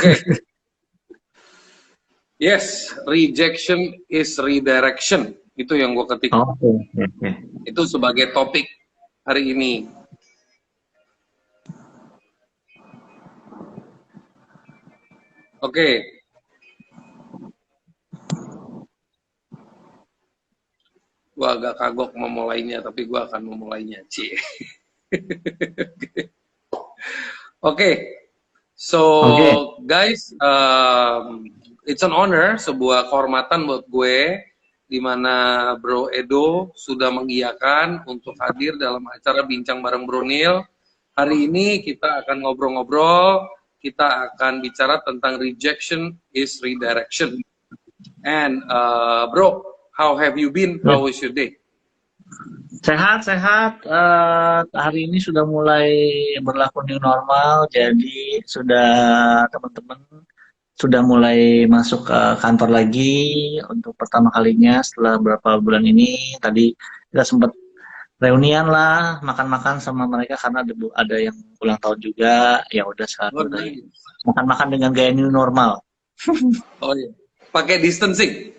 Oke. Yes, rejection is redirection. Itu yang gue ketik. Oke. Itu sebagai topik hari ini. Oke. Gue agak kagok memulainya, tapi gue akan memulainya. Cie. Oke. So, guys, it's an honor, sebuah kehormatan buat gue, di mana Bro Edo sudah mengiyakan untuk hadir dalam acara Bincang Bareng Bro Neil. Hari ini kita akan ngobrol-ngobrol, kita akan bicara tentang rejection is redirection. And Bro, how have you been? How was your day? Sehat. Hari ini sudah mulai berlaku new normal, jadi teman-teman sudah mulai masuk ke kantor lagi untuk pertama kalinya setelah beberapa bulan ini. Tadi kita sempat reunian lah, makan-makan sama mereka karena ada yang ulang tahun juga. Ya udah sekarang makan-makan dengan gaya new normal. Oh iya, pakai distancing.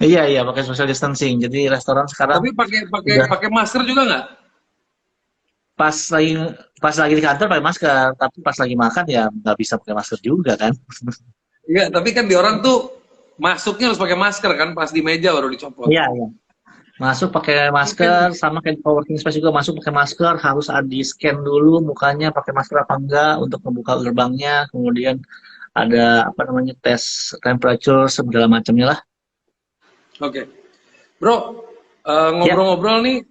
Iya, pakai social distancing. Jadi restoran sekarang. Tapi pakai masker juga nggak? Pas lagi di kantor pakai masker, tapi pas lagi makan ya nggak bisa pakai masker juga kan? Iya, tapi kan di orang tuh masuknya harus pakai masker kan, pas di meja baru dicopot. Iya. Masuk pakai masker, sama kayak di coworking space juga masuk pakai masker, harus di scan dulu mukanya pakai masker apa enggak untuk membuka gerbangnya, kemudian ada tes temperature segala macamnya lah. Oke. Bro, ngobrol-ngobrol nih,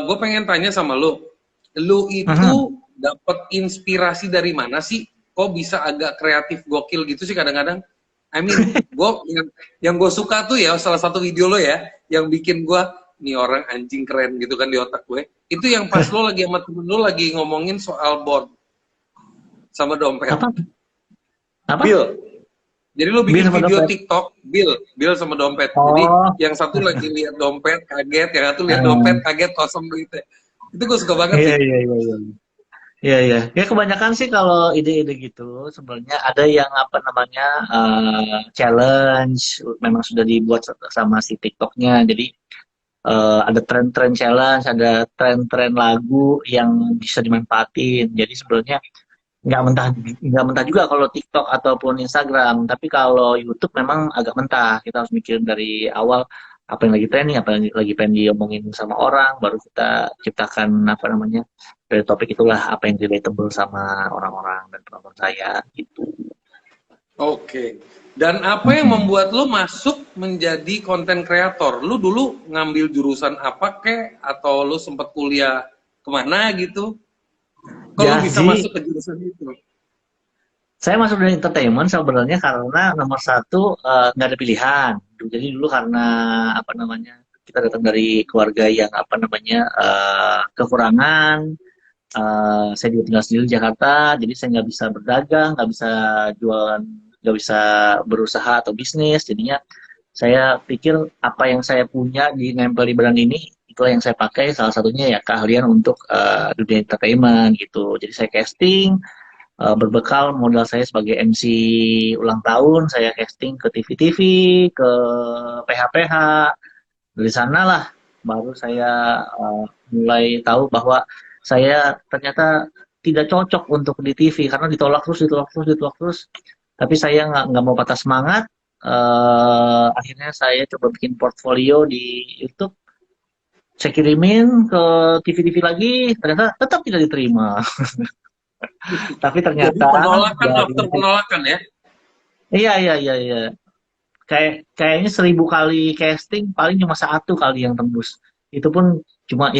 gue pengen tanya sama lo. Lo itu dapat inspirasi dari mana sih? Kok bisa agak kreatif gokil gitu sih kadang-kadang? I mean, yang gue suka tuh ya, salah satu video lo ya, yang bikin gue, nih orang anjing keren gitu kan di otak gue. Itu yang pas lo lagi sama temen lo lagi ngomongin soal board sama dompet. Apa? Bill. Jadi lo bikin video TikTok, Bill sama dompet. Jadi yang satu lagi lihat dompet kaget, yang satu lihat dompet kaget kosong gitu. Itu gue suka banget sih. Iya. Ya kebanyakan sih kalau ide-ide gitu sebenarnya ada yang challenge memang sudah dibuat sama si TikToknya. Jadi ada tren-tren challenge, ada tren-tren lagu yang bisa dimanfaatin. Jadi sebenarnya nggak mentah juga kalau TikTok ataupun Instagram, tapi kalau YouTube memang agak mentah. Kita harus mikirin dari awal apa yang lagi trending, apa yang lagi pengen diomongin sama orang, baru kita ciptakan dari topik itulah apa yang relatable sama orang-orang dan penonton saya gitu. Oke. Dan apa yang membuat lo masuk menjadi konten kreator? Lo dulu ngambil jurusan apa kek? Atau lo sempat kuliah kemana gitu? Kalau bisa masuk ke jurusan itu? Saya masuk dari entertainment sebenarnya karena nomor satu nggak ada pilihan. Jadi dulu karena kita datang dari keluarga yang kekurangan. Saya juga tinggal sendiri di Jakarta, jadi saya nggak bisa berdagang, nggak bisa jualan, nggak bisa berusaha atau bisnis. Jadinya saya pikir apa yang saya punya nempel di badan ini itulah yang saya pakai, salah satunya ya keahlian untuk dunia entertainment gitu. Jadi saya casting, berbekal modal saya sebagai MC ulang tahun, saya casting ke TV-TV, ke PH-PH. Dari sanalah baru saya mulai tahu bahwa saya ternyata tidak cocok untuk di TV karena ditolak terus. Tapi saya nggak mau patah semangat. Akhirnya saya coba bikin portfolio di YouTube. Saya kirimin ke TV-TV lagi, ternyata tetap tidak diterima. Tapi ternyata penolakan ya? Iya. Kayaknya 1000 kali casting paling cuma 1 kali yang tembus. Itu pun cuma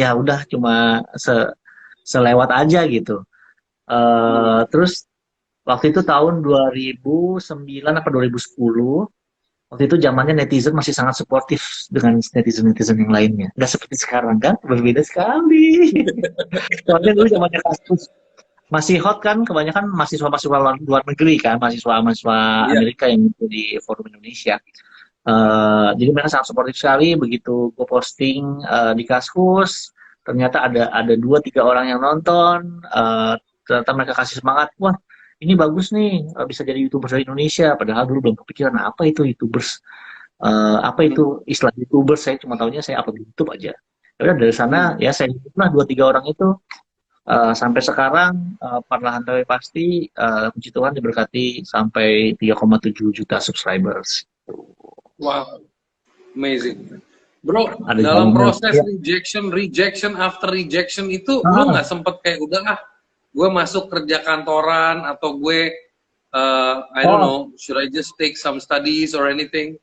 selewat aja gitu. Terus waktu itu tahun 2009 apa 2010. Waktu itu zamannya netizen masih sangat suportif dengan netizen yang lainnya. Nggak seperti sekarang kan, berbeda sekali. Soalnya dulu zamannya kasus masih hot kan, kebanyakan mahasiswa luar negeri kan, mahasiswa Amerika yang itu di Forum Indonesia. Jadi mereka sangat suportif sekali. Begitu gue posting di Kaskus, ternyata ada 2-3 orang yang nonton. Ternyata mereka kasih semangat, wah ini bagus nih, bisa jadi YouTubers dari Indonesia. Padahal dulu belum kepikiran apa itu YouTubers. Apa itu istilah YouTubers, saya cuma tahunya saya upload di YouTube aja. Ya udah dari sana ya saya ikutlah 2-3 orang itu. Sampai sekarang perlahan tapi pasti puji Tuhan diberkati sampai 3,7 juta subscribers. Wow, amazing. Bro, Ada dalam jalannya. proses Ya. rejection after rejection itu, lu nggak sempet kayak udah ah, gue masuk kerja kantoran atau gue, I don't know, should I just take some studies or anything?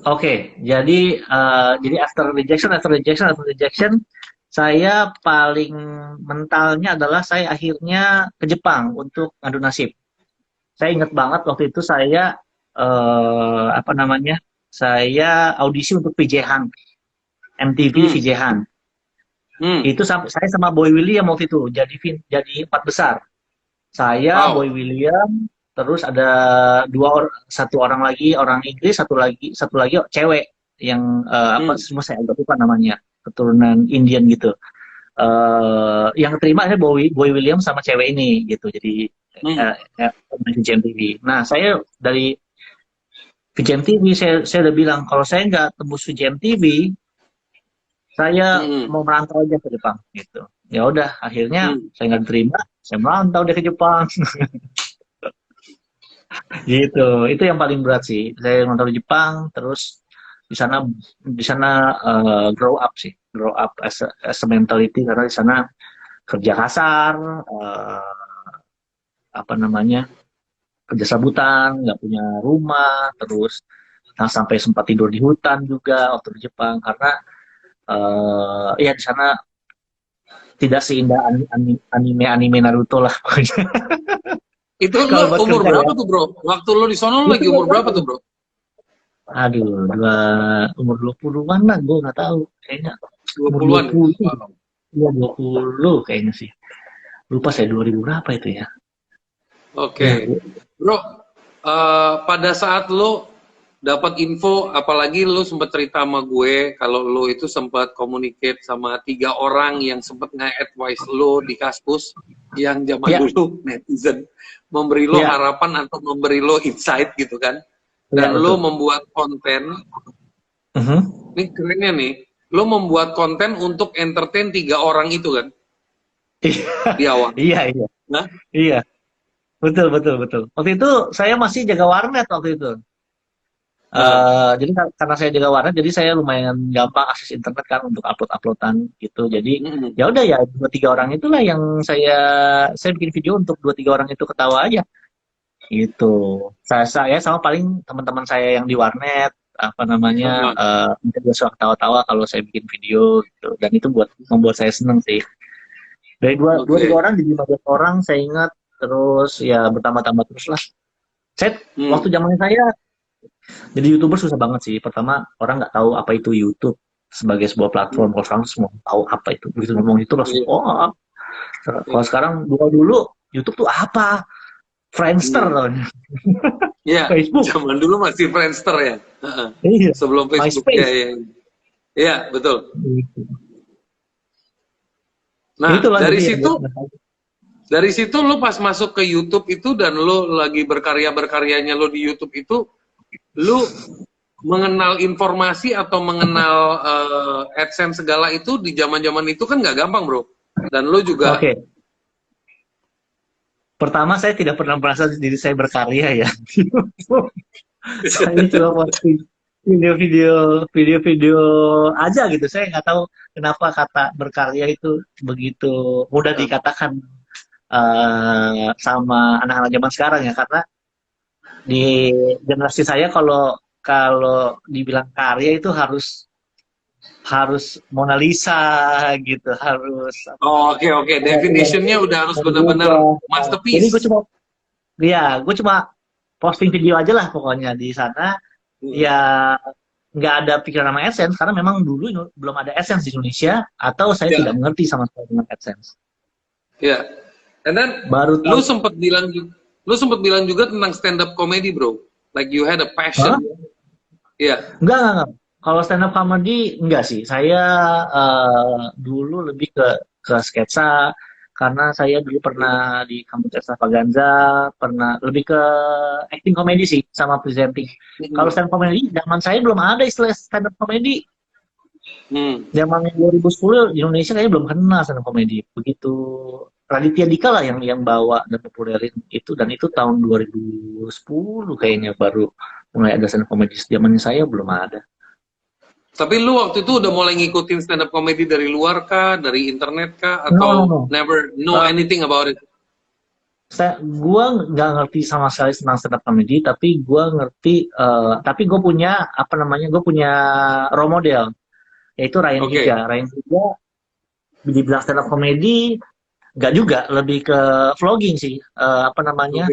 Oke, jadi after rejection, saya paling mentalnya adalah saya akhirnya ke Jepang untuk ngadu nasib. Saya ingat banget waktu itu saya apa namanya? Saya audisi untuk VJ Han, MTV VJ Han. Itu saya sama Boy William waktu itu jadi 4 besar. Saya, Boy William, terus ada satu orang lagi orang Inggris, satu lagi cewek yang apa semua saya agak lupa namanya, keturunan Indian gitu. Yang terima ada Boy William sama cewek ini gitu. Jadi VJMTV. Nah, saya dari VJMTV saya udah bilang kalau saya nggak tembus VJMTV, saya mau merantau aja ke Jepang gitu. Ya udah, akhirnya saya nggak diterima, saya merantau deh ke Jepang. Gitu, itu yang paling berat sih. Saya merantau di Jepang, terus di sana grow up as a mentality, karena di sana kerja kasar, apa namanya, kerja sabutan, nggak punya rumah, terus sampai sempat tidur di hutan juga waktu di Jepang, karena ya di sana tidak seindah anime Naruto lah. Itu lo umur berapa tuh bro? Waktu lo di sono lo lagi umur berapa tuh bro? Aduh, umur 20-an lah, gue nggak tahu. Kayaknya 20-an. Iya, 20 kayaknya sih. Lupa saya 2000 berapa itu ya. Oke. Bro, pada saat lo dapat info, apalagi lo sempat cerita sama gue kalau lo itu sempat communicate sama 3 orang yang sempat nge-advise lo di Kaskus yang zaman dulu netizen memberi lo harapan atau memberi lo insight gitu kan, dan lo membuat konten. Ini kerennya nih, lo membuat konten untuk entertain 3 orang itu kan di awal. Iya. Nah? Iya, betul. Waktu itu saya masih jaga warnet waktu itu. Jadi karena saya jaga warnet, jadi saya lumayan gampang akses internet kan untuk uploadan gitu. Jadi ya udah ya 2-3 orang itulah yang saya bikin video untuk 2-3 orang itu ketawa aja. Gitu. Saya sama paling teman-teman saya yang di warnet apa namanya mungkin dia suka ketawa-tawa kalau saya bikin video gitu. Dan itu membuat saya seneng sih. Dari 2-3 orang jadi 15 orang saya ingat, terus ya bertambah-tambah terus lah. Waktu zaman saya jadi YouTuber susah banget sih. Pertama, orang nggak tahu apa itu YouTube sebagai sebuah platform. Kalau sekarang semua tahu apa itu. Begitu ngomong itu langsung, Kalau sekarang dulu YouTube tuh apa? Friendster namanya. Iya, Facebook. Zaman dulu masih Friendster ya. Iya. Sebelum Facebook ya. Iya, betul. Nah, dari situ lo pas masuk ke YouTube itu dan lo lagi berkaryanya lo di YouTube itu, lu mengenal informasi atau mengenal AdSense segala itu di zaman-zaman itu kan nggak gampang bro. Dan lu juga. Pertama saya tidak pernah merasa diri saya berkarya ya. Saya cuma posting video-video aja gitu. Saya nggak tahu kenapa kata berkarya itu begitu mudah dikatakan sama anak-anak zaman sekarang ya, karena di generasi saya kalau dibilang karya itu harus Mona Lisa gitu, harus. Oke. Definitionnya udah harus benar-benar masterpiece. Jadi gue cuma posting video aja lah pokoknya di sana. Ya nggak ada pikiran nama AdSense karena memang dulu belum ada AdSense di Indonesia, atau saya tidak mengerti sama sekali dengan AdSense. Iya. And then lu sempat bilang juga tentang stand up comedy bro, like you had a passion. Iya. Enggak. Kalau stand up comedy enggak sih. Saya dulu lebih ke sketsa, karena saya dulu pernah di kampus Extravaganza, pernah lebih ke acting komedi sih sama presenting. Kalau stand up comedy zaman saya belum ada istilah stand up comedy. Zaman 2010 di Indonesia kayaknya belum kenal stand up comedy. Begitu Raditya Dika lah yang bawa dan populerin itu, dan itu tahun 2010 kayaknya baru mulai ada stand up comedy. Zaman saya belum ada. Tapi lu waktu itu udah mulai ngikutin stand up comedy dari luar kah, dari internet kah, No, atau no, no. never know anything about it? Gua nggak ngerti sama sekali tentang stand up comedy, tapi gua ngerti, tapi gue punya apa namanya, gue punya role model, yaitu Ryan Higa. Ryan Higa dibilang stand up comedy, nggak juga, lebih ke vlogging sih, apa namanya,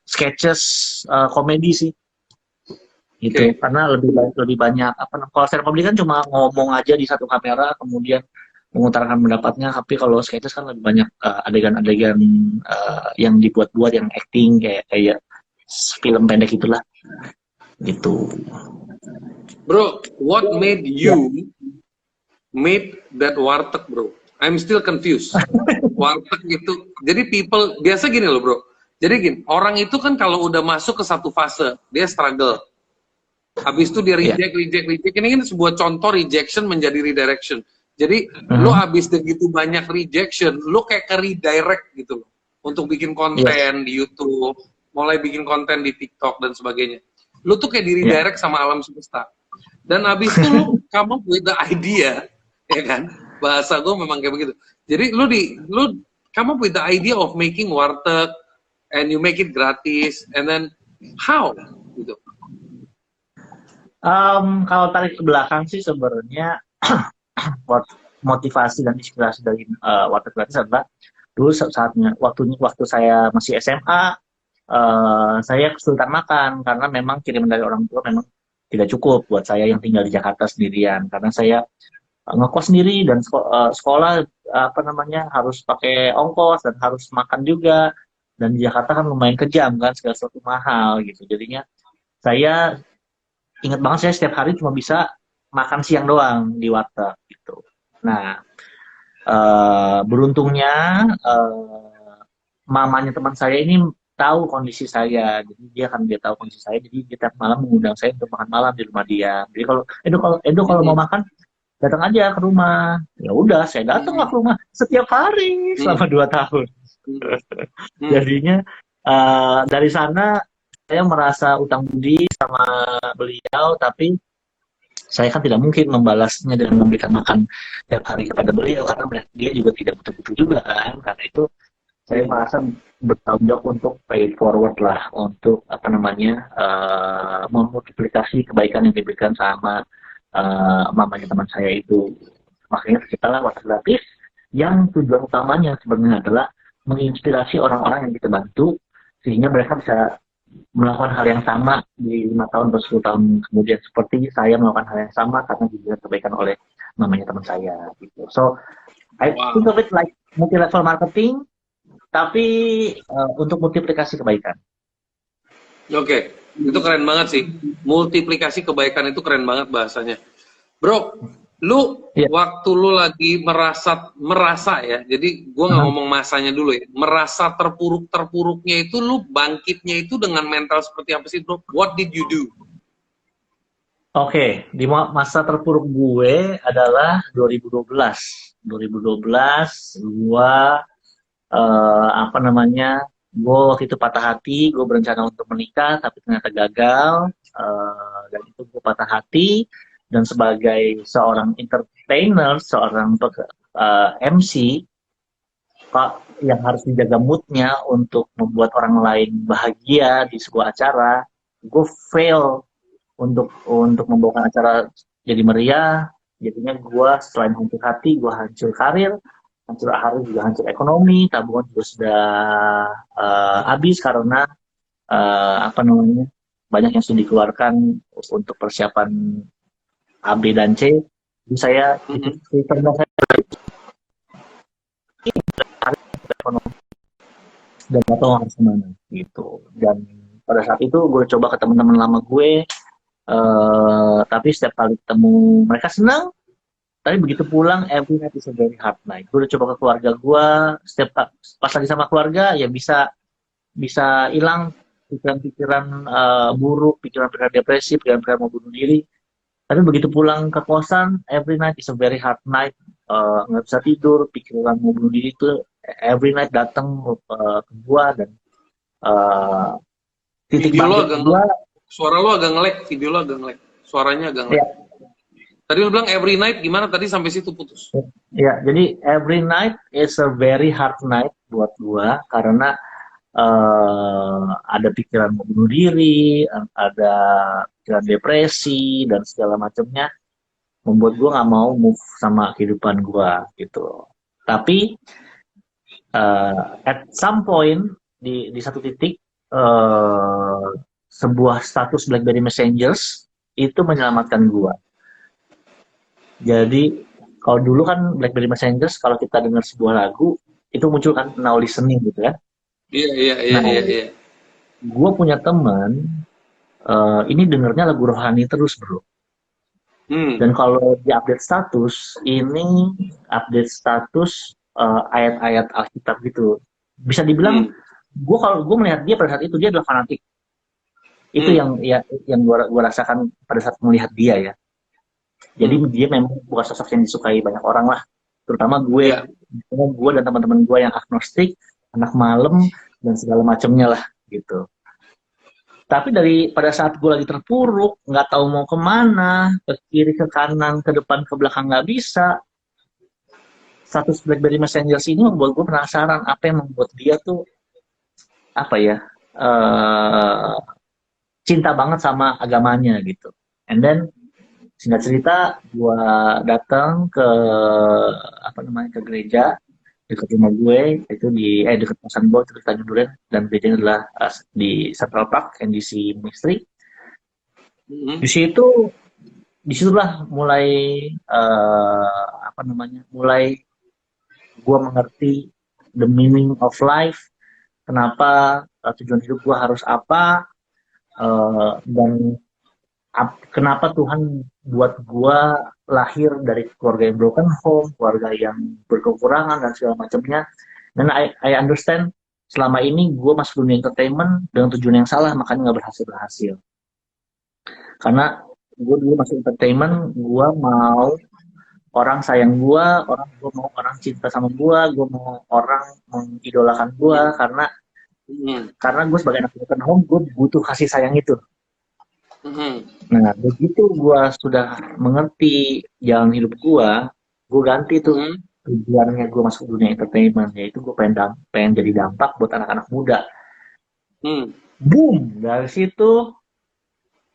sketches komedi sih. Gitu, karena lebih banyak apa, kalau stand up comedy kan cuma ngomong aja di satu kamera kemudian mengutarakan pendapatnya, tapi kalau sketches kan lebih banyak adegan-adegan yang dibuat-buat, yang acting kayak film pendek itulah gitu. Bro, what made you made that warteg, bro? I'm still confused. Warteg itu, jadi people biasa gini loh, bro. Jadi gini, orang itu kan kalau udah masuk ke satu fase, dia struggle. Habis itu dia reject. Ini kan sebuah contoh rejection menjadi redirection. Jadi lu habis begitu banyak rejection, lu kayak ke redirect gitu loh. Untuk bikin konten di YouTube, mulai bikin konten di TikTok dan sebagainya. Lu tuh kayak di redirect sama alam semesta. Dan habis itu lu come up with the idea, ya kan? Bahasa gue memang kayak begitu. Jadi lu come up with the idea of making warteg and you make it gratis, and then how gitu. Kalau tarik ke belakang sih sebenarnya motivasi dan inspirasi dari warteg gratis adalah dulu saatnya waktu saya masih SMA, saya kesulitan makan karena memang kiriman dari orang tua memang tidak cukup buat saya yang tinggal di Jakarta sendirian, karena saya ngekos sendiri dan sekolah apa namanya harus pakai ongkos dan harus makan juga, dan di Jakarta kan lumayan kejam kan, segala sesuatu mahal gitu. Jadinya saya ingat banget, saya setiap hari cuma bisa makan siang doang di warteg gitu. Nah, beruntungnya mamanya teman saya ini tahu kondisi saya, jadi dia tahu kondisi saya, jadi dia tiap malam mengundang saya untuk makan malam di rumah dia. Jadi kalau Edo mau makan, datang aja ke rumah. Ya udah, saya datang ke rumah setiap hari selama 2 tahun. Jadinya dari sana saya merasa utang budi sama beliau, tapi saya kan tidak mungkin membalasnya dengan memberikan makan tiap hari kepada beliau, karena dia juga tidak butuh-butuh juga kan. Karena itu saya merasa bertanggung jawab untuk pay forward lah, untuk apa namanya, memultiplikasi kebaikan yang diberikan sama mamanya teman saya itu. Makanya terciptalah warteg gratis yang tujuan utamanya sebenarnya adalah menginspirasi orang-orang yang kita bantu sehingga mereka bisa melakukan hal yang sama di 5 tahun atau 10 tahun kemudian, seperti saya melakukan hal yang sama karena diberikan kebaikan oleh mamanya teman saya gitu. So I think of it like multi-level marketing, tapi untuk multiplikasi kebaikan. Oke, itu keren banget sih. Multiplikasi kebaikan itu keren banget bahasanya. Bro, lu waktu lu lagi merasa ya, jadi gue nggak ngomong masanya dulu ya, merasa terpuruknya itu, lu bangkitnya itu dengan mental seperti apa sih, bro? What did you do? Oke, di masa terpuruk gue adalah 2012 gue apa namanya, gue waktu itu patah hati, gue berencana untuk menikah tapi ternyata gagal, dan itu gue patah hati. Dan sebagai seorang entertainer, seorang MC, yang harus dijaga moodnya untuk membuat orang lain bahagia di sebuah acara, gue fail untuk membawakan acara jadi meriah. Jadinya gue selain hancur hati, gue hancur karir, juga hancur ekonomi, tabungan juga sudah habis karena apa namanya, banyak yang sudah dikeluarkan untuk persiapan A, B, dan C. Jadi saya dan atau harus kemana gitu. Dan pada saat itu gue coba ke teman-teman lama gue, tapi setiap kali ketemu mereka senang, Tapi begitu pulang, every night is a very hard night. Gue udah coba ke keluarga gue, setiap pas lagi sama keluarga ya bisa bisa hilang pikiran-pikiran buruk, pikiran-pikiran depresi, pikiran-pikiran mau bunuh diri. Tapi begitu pulang ke kosan, every night is a very hard night. Nggak bisa tidur, pikiran mau bunuh diri itu every night datang ke gua dan uh, titik Video lo bangkit agak gua. suara lo agak nge-lag, video lo agak nge-lag. Suaranya agak nge-lag. Ya, Tadi lo bilang every night gimana tadi sampai situ putus? ya, jadi every night is a very hard night buat gua karena ada pikiran mau bunuh diri, ada pikiran depresi dan segala macamnya membuat gue nggak mau move sama kehidupan gue gitu. Tapi at some point di satu titik sebuah status BlackBerry Messengers itu menyelamatkan gue. Jadi kalau dulu kan BlackBerry Messengers kalau kita dengar sebuah lagu itu muncul kan now listening gitu ya. Iya. Nah, gue punya teman ini dengernya lagu rohani terus bro. Dan kalau di update status, ini update status ayat-ayat Alkitab gitu. Bisa dibilang, kalau gue melihat dia pada saat itu dia adalah fanatik. Itu yang gue rasakan pada saat melihat dia ya. Jadi dia memang bukan sosok yang disukai banyak orang lah. Terutama gue, gue dan teman-teman gue yang agnostik, anak malam dan segala macamnya lah gitu. Tapi pada saat gue lagi terpuruk, nggak tahu mau kemana, ke kiri, ke kanan, ke depan, ke belakang nggak bisa. Status BlackBerry Messengers ini membuat gue penasaran apa yang membuat dia tuh apa ya cinta banget sama agamanya gitu. And then singkat cerita, gue datang ke ke gereja dekat rumah gue itu dekat kosan gue itu di Tanjung Duren dan gerejanya adalah di Central Park NDC Ministry. Disitulah mulai mulai gue mengerti the meaning of life, kenapa tujuan hidup gue harus apa, dan kenapa Tuhan buat gue lahir dari keluarga yang broken home, keluarga yang berkekurangan dan segala macamnya. Dan I understand selama ini gue masuk dunia entertainment dengan tujuan yang salah, makanya nggak berhasil. Karena gue dulu masuk entertainment, gue mau orang sayang gue mau orang cinta sama gue mau orang mengidolakan gue karena gue sebagai anak broken home, gue butuh kasih sayang itu. Nah, begitu gue sudah mengerti jalan hidup gue ganti tuh tujuannya gue masuk dunia entertainment, yaitu gue pengen jadi dampak buat anak-anak muda. Boom, dari situ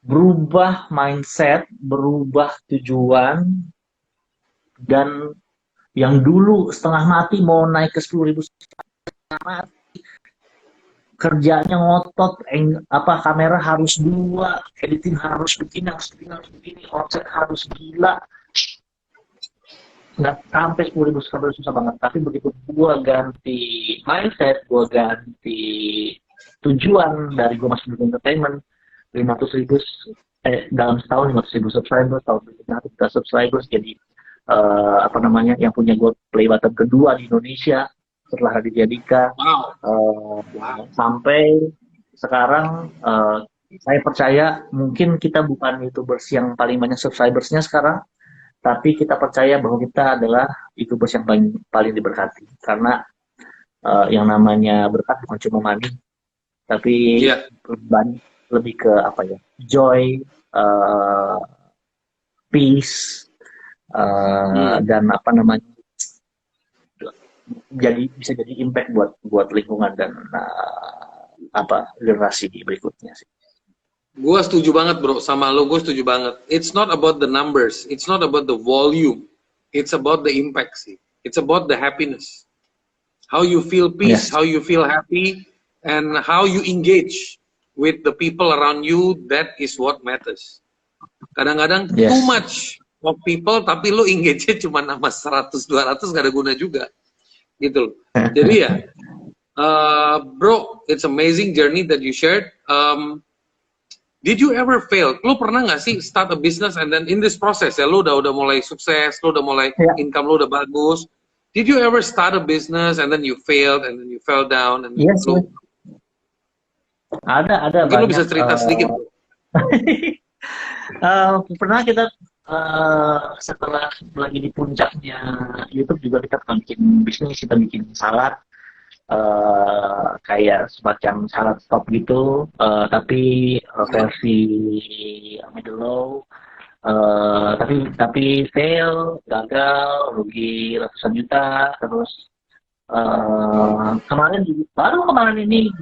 berubah mindset, berubah tujuan, dan yang dulu setengah mati mau naik ke 10.000 mati, kerjanya ngotot, kamera harus 2, editing harus begini, konsep harus gila, nggak sampai 10.000 subscriber susah banget. Tapi begitu gue ganti mindset, gue ganti tujuan dari gue masuk di entertainment, 500.000 dalam setahun 500.000 subscribers, tahun berikutnya 1 subscribers, jadi yang punya gold play button kedua di Indonesia setelah Raditya Dika. Sampai sekarang saya percaya mungkin kita bukan YouTubers yang paling banyak subscribersnya sekarang, tapi kita percaya bahwa kita adalah YouTubers yang paling diberkati karena yang namanya berkat bukan cuma money, tapi lebih ke joy, peace, dan bisa jadi impact buat lingkungan dan generasi berikutnya sih. Gue setuju banget bro sama lo, gue setuju banget. It's not about the numbers, it's not about the volume, it's about the impact sih. It's about the happiness, how you feel peace, how you feel happy, and how you engage with the people around you. That is what matters. Kadang-kadang too much of people, tapi lo engage-nya cuma nama 100-200 gak ada guna juga gitu loh. Jadi ya bro, it's amazing journey that you shared. Did you ever fail? Lu pernah nggak sih start a business and then in this process ya, lu udah mulai sukses, lu udah mulai Ya, income lu udah bagus. Did you ever start a business and then you failed and then you fell down and yes, yes. lu Ada mungkin lu banyak. bisa cerita sedikit, bro. Pernah kita setelah lagi di puncaknya YouTube juga kita pernah bikin bisnis, kita bikin salad kayak semacam salad stop gitu, tapi versi middle low, tapi fail, gagal, rugi ratusan juta, terus baru kemarin ini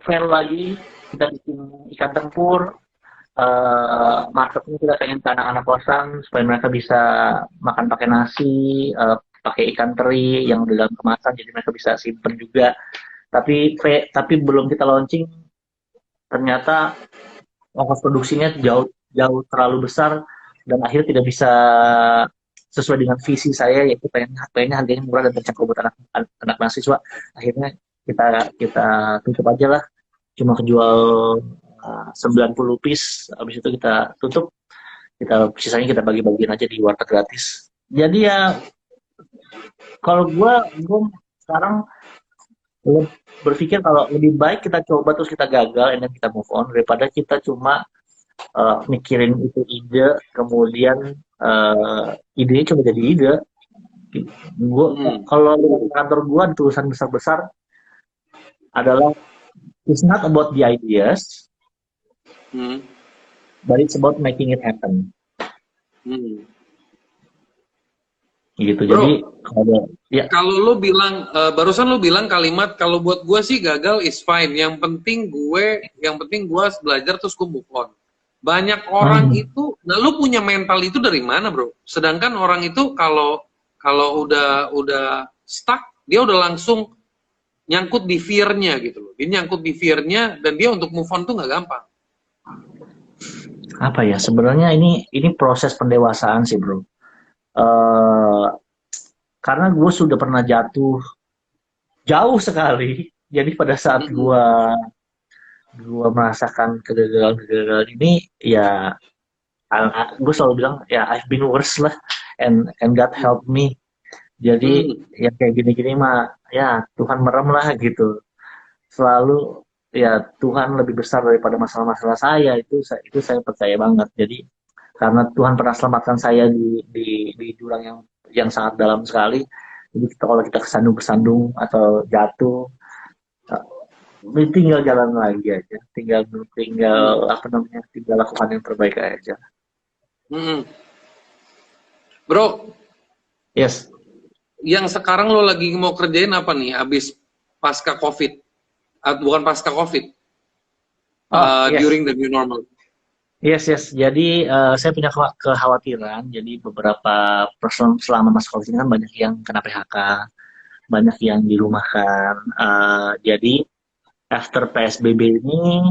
fail lagi, kita bikin ikan tempur. Marketnya kita pengen ke anak-anak kosan supaya mereka bisa makan pakai nasi, pakai ikan teri yang udah dalam kemasan, jadi mereka bisa simpen juga. Tapi belum kita launching, ternyata ongkos produksinya jauh terlalu besar dan akhirnya tidak bisa sesuai dengan visi saya, yaitu pengennya harganya murah dan terjangkau buat anak mahasiswa. Akhirnya kita tutup aja lah, cuma kejual 90 piece, habis itu kita tutup, sisanya kita bagi-bagiin aja di warteg gratis. Jadi ya kalau gue sekarang berpikir kalau lebih baik kita coba terus kita gagal dan kita move on daripada kita cuma mikirin itu ide, kemudian idenya cuma jadi ide. Kalau di kantor gue tulisan besar-besar adalah it's not about the ideas, but it's about making it happen. Gitu. Bro, jadi kalau lu bilang barusan lu bilang kalimat kalau buat gue sih gagal is fine. Yang penting gue belajar terus gue move on. Banyak orang itu, nah lu punya mental itu dari mana, bro? Sedangkan orang itu kalau udah stuck, dia udah langsung nyangkut di fear-nya gitu loh. Dia nyangkut di fear-nya dan dia untuk move on tuh nggak gampang. Apa ya, sebenarnya ini proses pendewasaan sih, bro. Karena gue sudah pernah jatuh jauh sekali, jadi pada saat gue merasakan kegagalan ini, ya gue selalu bilang ya I've been worse lah, and God help me. Jadi yang kayak gini-gini mah ya Tuhan merem lah gitu. Selalu ya Tuhan lebih besar daripada masalah-masalah saya, itu saya percaya banget. Jadi karena Tuhan pernah selamatkan saya di jurang yang sangat dalam sekali. Jadi kalau kita kesandung atau jatuh, tinggal jalan lagi aja, tinggal tinggal lakukan yang terbaik aja. Bro, yes. Yang sekarang lo lagi mau kerjain apa nih abis pasca COVID? Bukan pasca COVID, during the new normal. Yes. Jadi saya punya kekhawatiran. Jadi beberapa person selama masa COVID ini kan banyak yang kena PHK, banyak yang dirumahkan. Jadi after PSBB ini,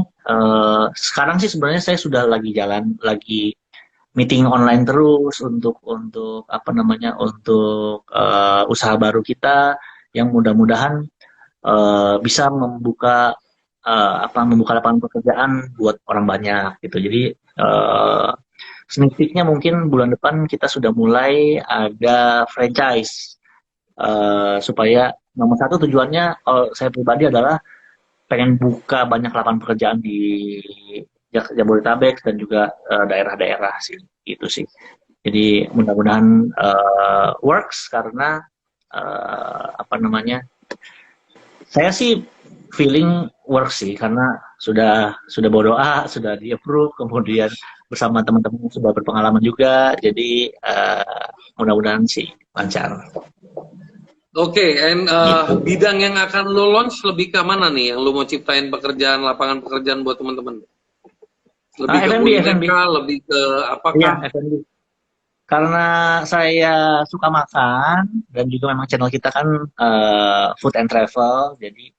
sekarang sih sebenarnya saya sudah lagi meeting online terus untuk usaha baru kita yang mudah-mudahan bisa membuka lapangan pekerjaan buat orang banyak gitu. Jadi sneak peek-nya mungkin bulan depan kita sudah mulai ada franchise, supaya nomor satu tujuannya kalau saya pribadi adalah pengen buka banyak lapangan pekerjaan di Jabodetabek dan juga daerah-daerah sih, gitu sih. Jadi mudah-mudahan works, karena saya sih feeling works sih, karena sudah berdoa, sudah di approve, kemudian bersama teman-teman sudah berpengalaman juga, jadi mudah-mudahan sih lancar. Oke, and bidang yang akan lo launch lebih ke mana nih? Yang lo mau ciptain lapangan pekerjaan buat teman-teman? Lebih ke F&B. Lebih ke apakah? Iya, F&B. Karena saya suka makan dan juga memang channel kita kan food and travel, jadi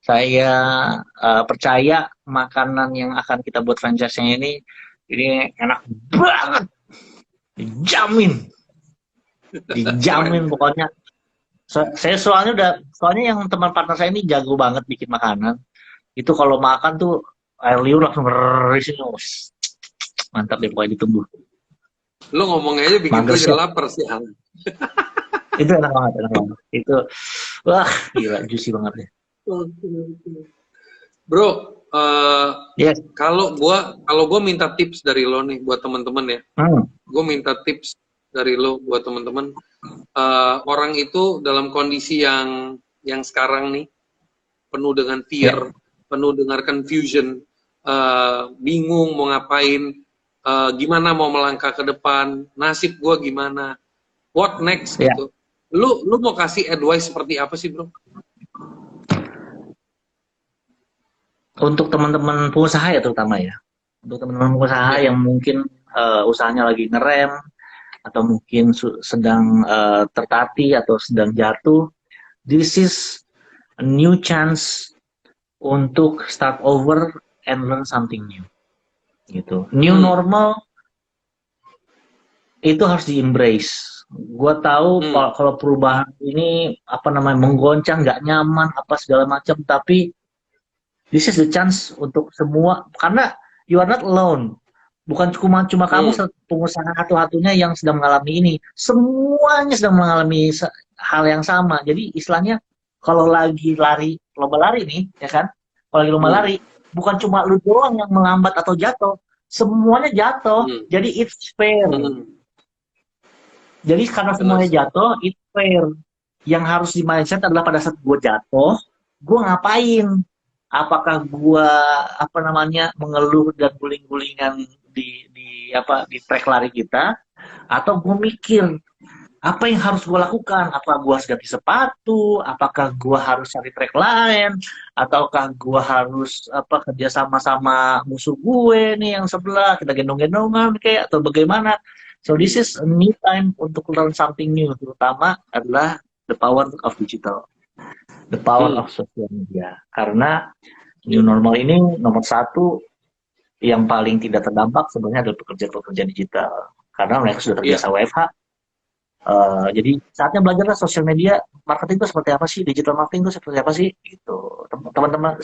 saya percaya makanan yang akan kita buat franchise-nya ini enak banget, dijamin pokoknya. Saya soalnya yang teman partner saya ini jago banget bikin makanan. Itu kalau makan tuh air liur langsung berisi. Mantap deh pokoknya ditunggu. Lu ngomongnya aja bikin gue jadi lapar sih, Han. Itu enak banget, enak banget. Itu, wah gila, juicy banget ya. Bro, Yes. kalau gua minta tips dari lo nih buat teman-teman ya. Gue minta tips dari lo buat teman-teman. Orang itu dalam kondisi yang sekarang nih penuh dengan fear, penuh dengan confusion, bingung mau ngapain, gimana mau melangkah ke depan, nasib gue gimana, what next gitu. Lu mau kasih advice seperti apa sih, bro? Untuk teman-teman pengusaha ya terutama ya. Untuk teman-teman pengusaha yang mungkin usahanya lagi ngerem atau mungkin sedang tertatih atau sedang jatuh, this is a new chance untuk start over and learn something new. Gitu. New normal itu harus di-embrace. Gua tahu kalau perubahan ini menggoncang, nggak nyaman, apa segala macam, tapi this is the chance untuk semua, karena you are not alone. Bukan cuma kamu pengusaha satu-satunya yang sedang mengalami ini. Semuanya sedang mengalami hal yang sama. Jadi istilahnya kalau lagi lomba lari nih, ya kan? Kalau lagi lomba lari, bukan cuma lu doang yang melambat atau jatuh, semuanya jatuh. Jadi it's fair. Jadi karena semuanya jatuh, it's fair. Yang harus di mindset adalah pada saat gue jatuh, gue ngapain? Apakah gue mengeluh dan guling-gulingan di trek lari kita, atau gue mikir apa yang harus gue lakukan? Apa gue harus ganti sepatu? Apakah gue harus cari trek lain? Ataukah gue harus kerja sama musuh gue nih yang sebelah, kita gendong-gendongan kayak, atau bagaimana? So this is a new time untuk learn something new, terutama adalah the power of digital, the power of social media. Karena new normal ini nomor satu yang paling tidak terdampak sebenarnya adalah pekerja-pekerja digital, karena mereka sudah terbiasa WFH. Jadi saatnya belajarlah sosial media marketing itu seperti apa sih, digital marketing itu seperti apa sih, gitu. Teman-teman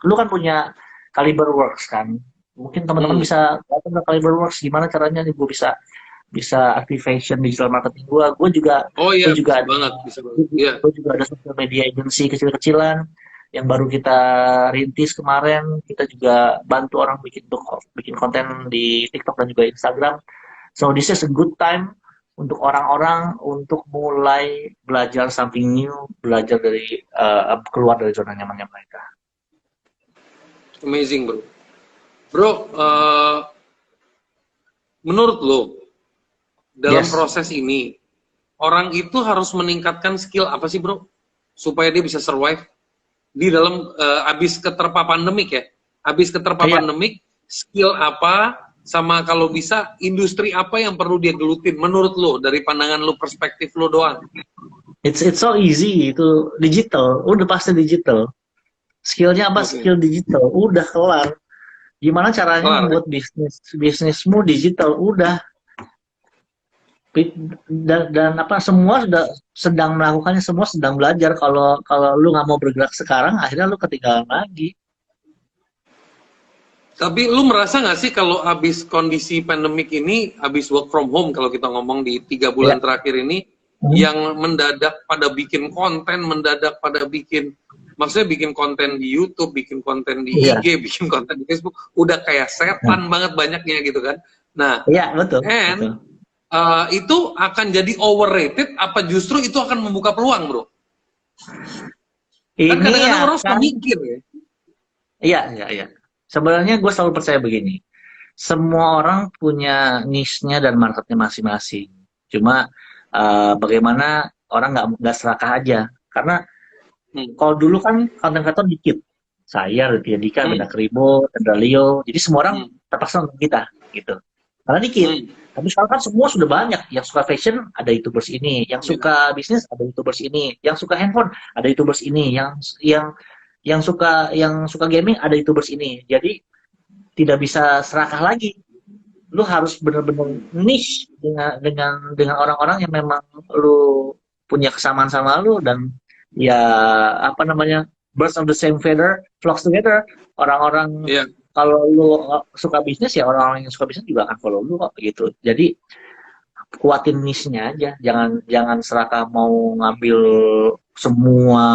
lu kan punya Caliber Works kan, mungkin teman-teman bisa datang ke Caliber Works, gimana caranya nih gue bisa activation digital marketing gue juga. Gue juga ada social media agency kecil-kecilan yang baru kita rintis kemarin. Kita juga bantu orang bikin konten di TikTok dan juga Instagram. So this is a good time untuk orang-orang untuk mulai belajar something new, belajar dari keluar dari zona nyamannya mereka. Amazing, bro. Menurut lo dalam proses ini orang itu harus meningkatkan skill apa sih, bro, supaya dia bisa survive di dalam abis keterpa pandemik ya? Abis keterpa pandemik, skill apa, sama kalau bisa industri apa yang perlu dia gelutin menurut lo, dari pandangan lo, perspektif lo doang? It's so easy, itu digital, udah pasti digital. Skillnya apa? Skill digital, udah kelar. Gimana caranya membuat bisnismu digital, udah. Dan semua sudah sedang melakukannya, semua sedang belajar. Kalau lu nggak mau bergerak sekarang, akhirnya lu ketinggalan lagi. Tapi lu merasa nggak sih kalau habis kondisi pandemik ini, habis work from home, kalau kita ngomong di 3 bulan terakhir ini, yang mendadak pada bikin konten, maksudnya bikin konten di YouTube, bikin konten di IG, bikin konten di Facebook, udah kayak setan banget banyaknya gitu kan. Nah, betul. Itu akan jadi overrated, apa justru itu akan membuka peluang, bro? Kan kadang-kadang orang suka mikir ya. Iya. Sebenarnya gue selalu percaya begini, semua orang punya niche-nya dan marketnya masing-masing. Cuma bagaimana orang nggak serakah aja. Karena kalau dulu kan konten-konten dikit, saya, Raditya Dika, Benda Kribo, Tendra Leo, jadi semua orang terpaksa nonton kita, gitu. Karena dikit. Tapi sekarang kan semua sudah banyak. Yang suka fashion ada YouTubers ini, yang suka bisnis ada YouTubers ini, yang suka handphone ada YouTubers ini, yang suka gaming ada YouTubers ini. Jadi tidak bisa serakah lagi. Lu harus benar-benar niche dengan orang-orang yang memang lu punya kesamaan sama lu, dan birds of the same feather flocks together. Orang-orang Iya. kalau lu suka bisnis ya orang-orang yang suka bisnis juga akan follow lu kok gitu. Jadi kuatin niche-nya aja, jangan jangan serakah mau ngambil semua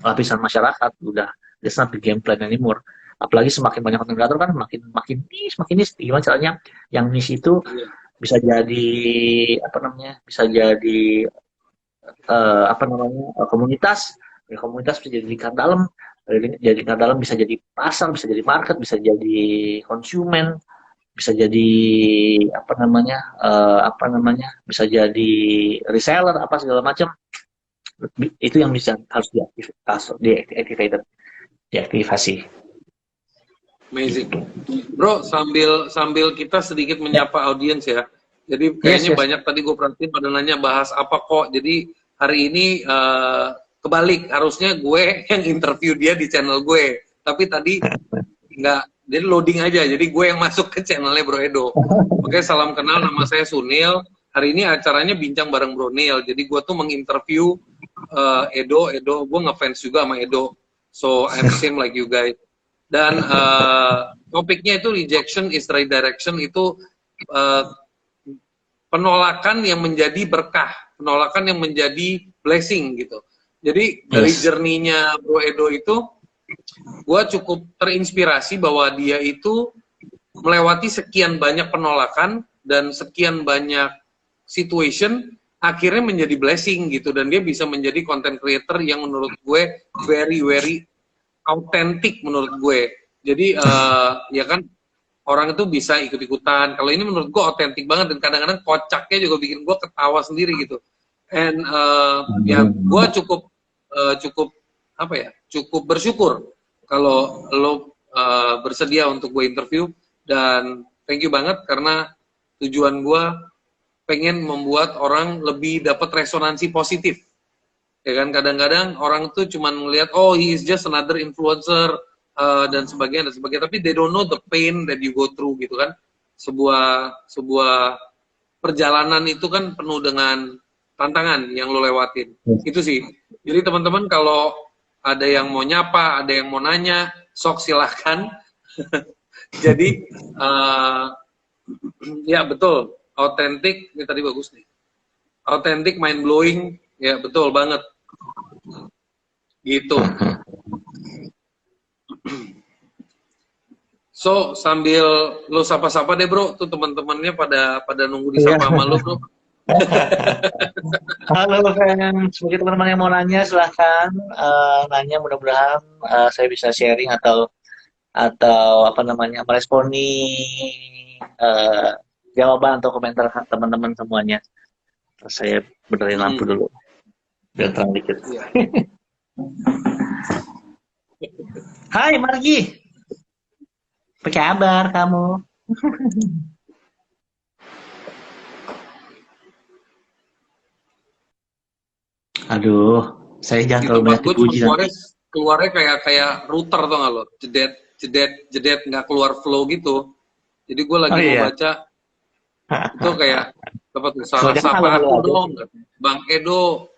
lapisan masyarakat. Udah, that's not the game plan anymore. Apalagi semakin banyak konten kreator kan makin niche. Gimana caranya yang niche itu Iya. bisa jadi apa namanya? Bisa jadi apa namanya? Komunitas. Ya, komunitas bisa jadi lingkar dalam. Jadi lingkar dalam bisa jadi pasar, bisa jadi market, bisa jadi konsumen, bisa jadi apa namanya bisa jadi reseller apa segala macam. Itu yang bisa harus diaktifasi. Amazing. Bro, sambil kita sedikit menyapa audiens ya. Jadi kayaknya Yes. banyak tadi gue perhatiin pada nanya bahas apa kok. Jadi hari ini kebalik, harusnya gue yang interview dia di channel gue. Tapi tadi nggak, jadi loading aja. Jadi gue yang masuk ke channelnya Bro Edo. Oke, salam kenal, nama saya Sunil. Hari ini acaranya bincang bareng Bro Nil. Jadi gue tuh menginterview Edo. Gue ngefans juga sama Edo. So I'm same like you guys. Dan topiknya itu rejection is redirection, itu penolakan yang menjadi berkah, penolakan yang menjadi blessing gitu. Jadi dari journey-nya Bro Edo itu, gue cukup terinspirasi bahwa dia itu melewati sekian banyak penolakan dan sekian banyak situation, akhirnya menjadi blessing gitu, dan dia bisa menjadi content creator yang menurut gue very autentik menurut gue. Jadi ya kan orang itu bisa ikut-ikutan. Kalau ini menurut gue autentik banget, dan kadang-kadang kocaknya juga bikin gue ketawa sendiri gitu. And ya gue cukup apa ya? Cukup bersyukur kalau lo bersedia untuk gue interview, dan thank you banget karena tujuan gue pengen membuat orang lebih dapat resonansi positif. Ya kan, kadang-kadang orang tuh cuma melihat oh he is just another influencer dan sebagainya, tapi they don't know the pain that you go through gitu kan. Sebuah perjalanan itu kan penuh dengan tantangan yang lo lewatin. Itu sih. Jadi teman-teman kalau ada yang mau nyapa, ada yang mau nanya, sok silahkan. Jadi ya betul, autentik, ini tadi bagus nih. Autentik, mind blowing, ya betul banget. Gitu. So, sambil lo sapa-sapa deh bro, tuh teman-temannya pada nunggu disapa sama lo bro. Halo fans, mungkin teman-teman yang mau nanya silahkan nanya, mudah-mudahan saya bisa sharing atau apa namanya meresponi jawaban atau komentar teman-teman semuanya. Terus saya benerin lampu dulu biar terang dikit. Hai Margi, apa kabar kamu? Aduh, saya jangan terlalu banyak dipuji nanti. Keluarnya kayak router tuh nggak lo, jedet nggak keluar flow gitu. Jadi gue lagi mau baca itu kayak dapat sapa aku dong, Bang Edo,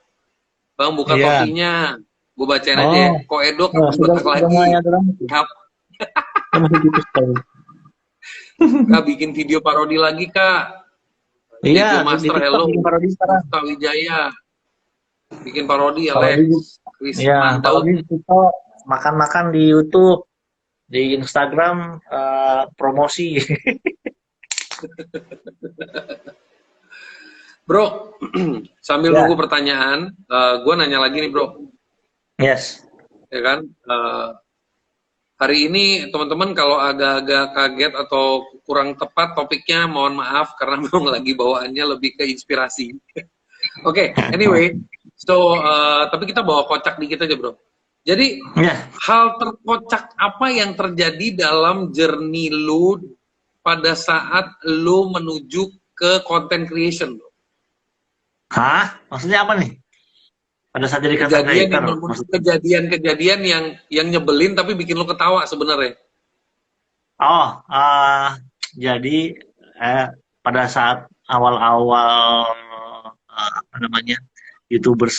Bang buka topinya, gue bacain aja. Kok Edo kebetak lagi? Kak bikin video parodi lagi kak. Iya, Master hello. Bikin parodi sekarang. Wijaya. Bikin parodi Alex. Iya, parodi itu makan-makan di YouTube, di Instagram promosi. Bro, sambil nunggu pertanyaan, gue nanya lagi nih bro. Yes. Ya kan, hari ini teman-teman kalau agak-agak kaget atau kurang tepat topiknya, mohon maaf karena memang lagi bawaannya lebih ke inspirasi. Oke, anyway, so tapi kita bawa kocak dikit aja bro. Jadi hal terkocak apa yang terjadi dalam journey lu pada saat lu menuju ke content creation bro? Hah? Maksudnya apa nih? Pada saat jadi kejadian-kejadian yang nyebelin tapi bikin lo ketawa sebenarnya. Oh, jadi pada saat awal-awal apa namanya YouTubers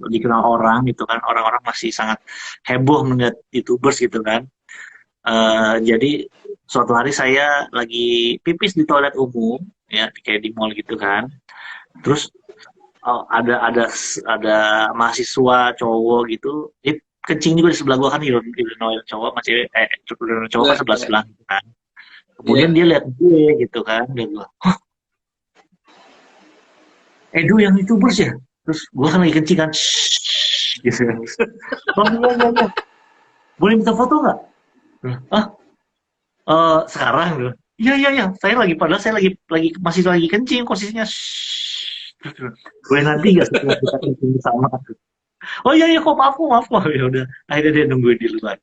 dikenal orang gitu kan, orang-orang masih sangat heboh melihat YouTubers gitu kan. Jadi suatu hari saya lagi pipis di toilet umum ya kayak di mall gitu kan. Terus ada mahasiswa cowok gitu, kencing juga di sebelah gua kan, urinal cowok sama cewek, urinal cowok kan Ya, sebelah ya, sebelah gitu kan. Kemudian ya. dia lihat gue gitu kan, dia bilang, "Hah, Edo yang YouTubers ya?" Terus gua kan lagi kencing kan, "Shh," gitu kan. "Oh iya iya iya, boleh minta foto nggak?" "Ah, sekarang gitu." "Iya iya iya, saya lagi, padahal saya lagi masih lagi kencing posisinya." "Shh." Terus dia, "Boleh nanti nggak setelah kita kencing bersama?" "Oh iya iya kok, maaf maaf." Ya udah, akhirnya dia nungguin di luar.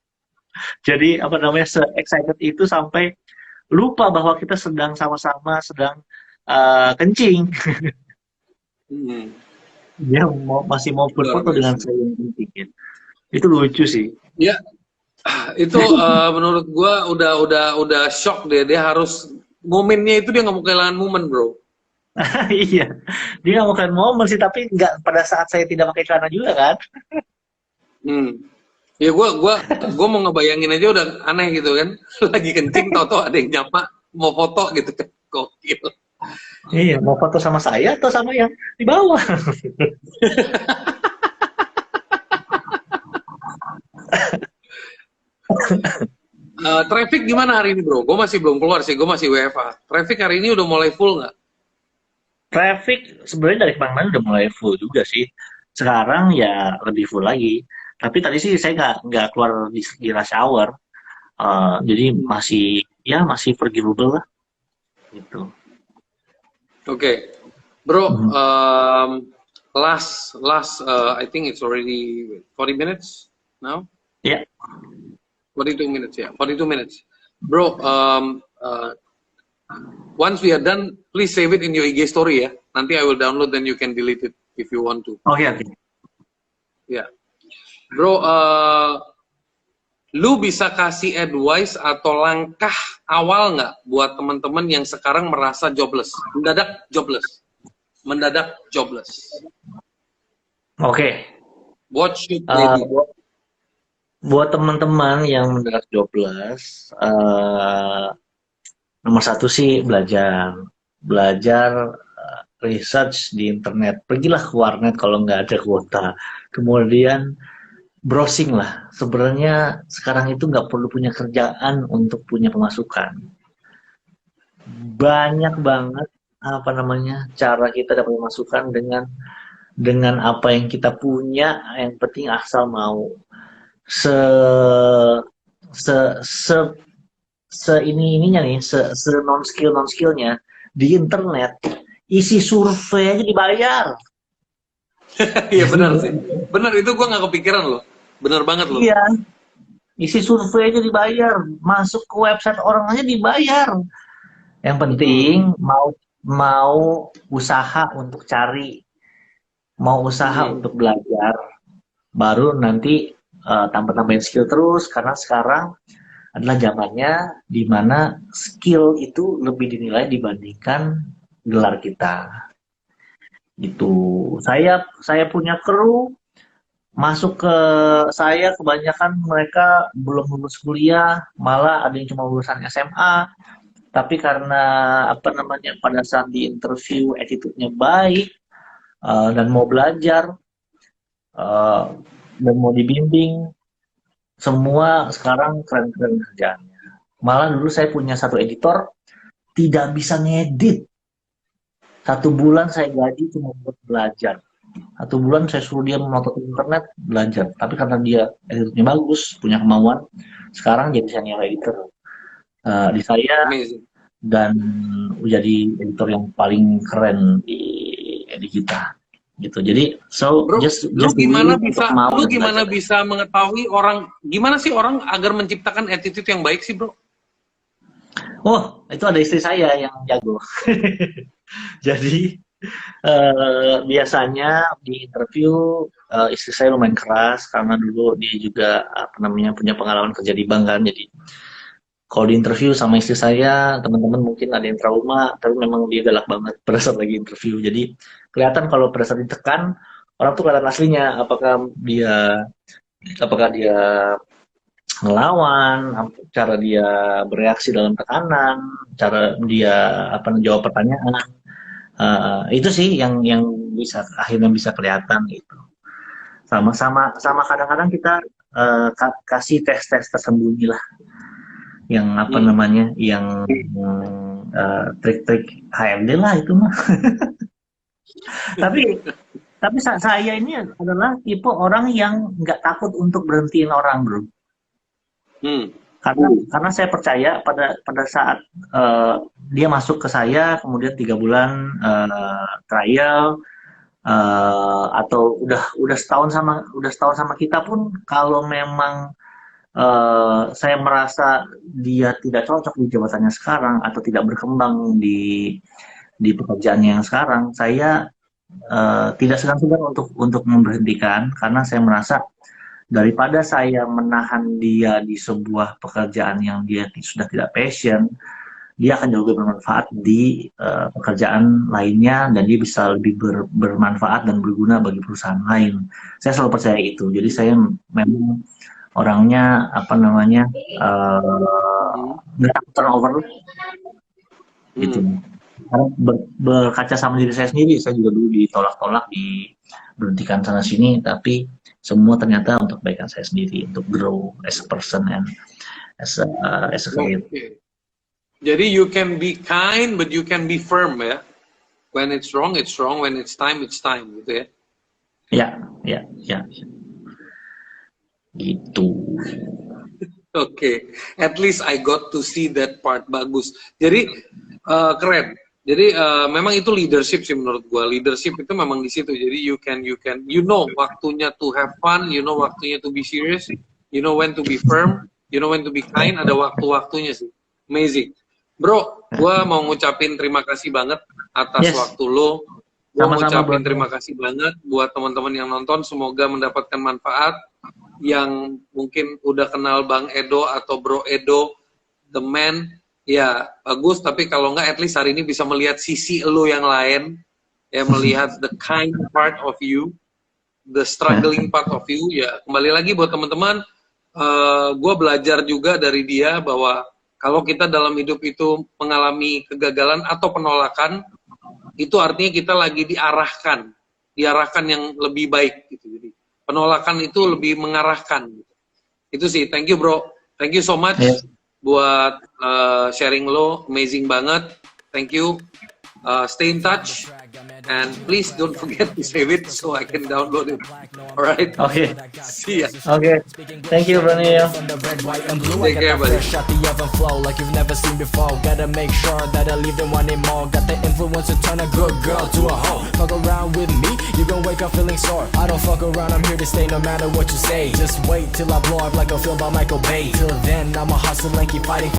Jadi apa namanya, se excited itu sampai lupa bahwa kita sedang sama-sama sedang kencing. Hmm. Dia masih mau Luar berfoto dengan biasa. saya yang kencing. Itu lucu sih. Ya, itu menurut gua udah shock dia harus momennya itu dia nggak mau kehilangan momen, bro. Iya, dia nggak makan momen sih, tapi nggak pada saat saya tidak pakai celana juga kan. Hmm. Ya gua mau ngebayangin aja udah aneh gitu kan. Lagi kencing tau ada yang nyapa mau foto gitu kan. Gokil. Iya, mau foto sama saya atau sama yang di bawah. Traffic gimana hari ini, bro? Gue masih belum keluar sih, gue masih WFA. Traffic hari ini udah mulai full nggak? Traffic sebenarnya dari kemarin udah mulai full juga sih. Sekarang ya lebih full lagi. Tapi tadi sih saya nggak keluar di rush hour. Jadi masih forgivable lah gitu. Okay, bro. Mhm. Last. I think it's already 40 minutes now. Ya, 42 minutes, yeah. 42 minutes, bro. Once we are done, please save it in your IG story ya. Nanti I will download, then you can delete it if you want to. oh ya, oke. Ya, yeah. Bro. Lu bisa kasih advice atau langkah awal nggak buat teman-teman yang sekarang merasa jobless, mendadak jobless. Oke. What should they Eh, do? buat teman-teman yang mendarat jobless, nomor satu sih belajar research di internet. Pergilah ke warnet kalau nggak ada kuota. Kemudian browsing lah. Sebenarnya sekarang itu nggak perlu punya kerjaan untuk punya pemasukan. Banyak banget apa namanya cara kita dapat pemasukan dengan apa yang kita punya. Yang penting asal mau. Se se se ininya nih, se non skillnya di internet, isi survei aja dibayar. Iya benar sih, benar itu gue nggak kepikiran loh, benar banget loh. Iya, isi survei aja dibayar, masuk ke website orang aja dibayar. Yang penting mau mau usaha untuk cari, mau usaha untuk belajar, baru nanti tambah-tambahin skill terus, karena sekarang adalah zamannya di mana skill itu lebih dinilai dibandingkan gelar kita. Gitu. Saya punya kru masuk ke saya, kebanyakan mereka belum lulus kuliah, malah ada yang cuma lulusan SMA. Tapi karena apa namanya, pada saat di interview attitude-nya baik, dan mau belajar, uh, dan mau dibimbing, semua sekarang keren-keren kerjaannya. Malah dulu saya punya satu editor tidak bisa ngedit. 1 bulan saya gaji cuma buat belajar. 1 bulan saya suruh dia menonton internet, belajar. Tapi karena dia editornya bagus, punya kemauan, sekarang jadi senior editor di saya, Amazing. dan jadi editor yang paling keren di kita. Gitu. Jadi Bro, lu gimana untuk mau bisa mengetahui gimana sih orang agar menciptakan attitude yang baik sih, bro? Oh, itu ada istri saya yang jago. Jadi biasanya di interview, istri saya lumayan keras karena dulu dia juga apa namanya punya pengalaman kerja di bank kan. Jadi kalau di interview sama istri saya, teman-teman mungkin ada yang trauma, tapi memang dia galak banget pada saat lagi interview. Jadi kelihatan kalau pada saat ditekan, orang tuh kelihatan aslinya, apakah dia ngelawan, cara dia bereaksi dalam tekanan, cara dia jawab pertanyaan. Itu sih yang bisa akhirnya bisa kelihatan gitu. Sama kadang-kadang kita kasih tes-tes tersembunyi lah, yang namanya, yang trik-trik HRD lah itu mah. tapi saya ini adalah tipe orang yang nggak takut untuk berhentiin orang, bro. Karena saya percaya pada saat dia masuk ke saya, kemudian 3 bulan trial, atau udah setahun sama kita pun, kalau memang saya merasa dia tidak cocok di jabatannya sekarang atau tidak berkembang di pekerjaannya yang sekarang, saya tidak segan-segan untuk memberhentikan, karena saya merasa daripada saya menahan dia di sebuah pekerjaan yang dia sudah tidak passion, dia akan jauh lebih bermanfaat di pekerjaan lainnya, dan dia bisa lebih bermanfaat dan berguna bagi perusahaan lain. Saya selalu percaya itu. Jadi saya memang orangnya nggak takut turnover gitu. Karena berkaca sama diri saya sendiri, saya juga dulu ditolak-tolak, diberhentikan sana sini, tapi semua ternyata untuk kebaikan saya sendiri, untuk grow as a person and as a career. Jadi you can be kind, but you can be firm ya. When it's wrong, it's wrong. When it's time, gitu ya. Ya. Gitu. Oke. At least I got to see that part. Bagus. Jadi keren. Jadi memang itu leadership sih menurut gua. Leadership itu memang di situ. Jadi you know waktunya to have fun, you know waktunya to be serious, you know when to be firm, you know when to be kind. Ada waktu-waktunya sih. Amazing. Bro, gua mau ngucapin terima kasih banget atas waktu lo. Gua mau ngucapin terima kasih banget buat teman-teman yang nonton. Semoga mendapatkan manfaat. Yang mungkin udah kenal Bang Edo atau Bro Edo, the man, ya bagus. Tapi kalau nggak, at least hari ini bisa melihat sisi lo yang lain, ya, melihat the kind part of you, the struggling part of you. Ya, kembali lagi buat teman-teman, gue belajar juga dari dia bahwa kalau kita dalam hidup itu mengalami kegagalan atau penolakan, itu artinya kita lagi diarahkan yang lebih baik gitu. Jadi penolakan itu lebih mengarahkan. Itu sih. Thank you bro. Thank you so much buat sharing lo. Amazing banget. Thank you. Stay in touch. And please don't forget to save it so I can download it. Alright? Okay. See ya. Okay. Thank you, Brunei. Take care, buddy. Shot the oven flow like you've never seen before. Gotta make sure that I leave them wanting more. Got the influence to turn a good girl to a hoe. Fuck around with me, you gon' wake up feeling sore. I don't fuck around, I'm here to stay no matter what you say. Just wait till I blow up like a film by Michael Bay. Till then, I'ma hustle and keep fighting.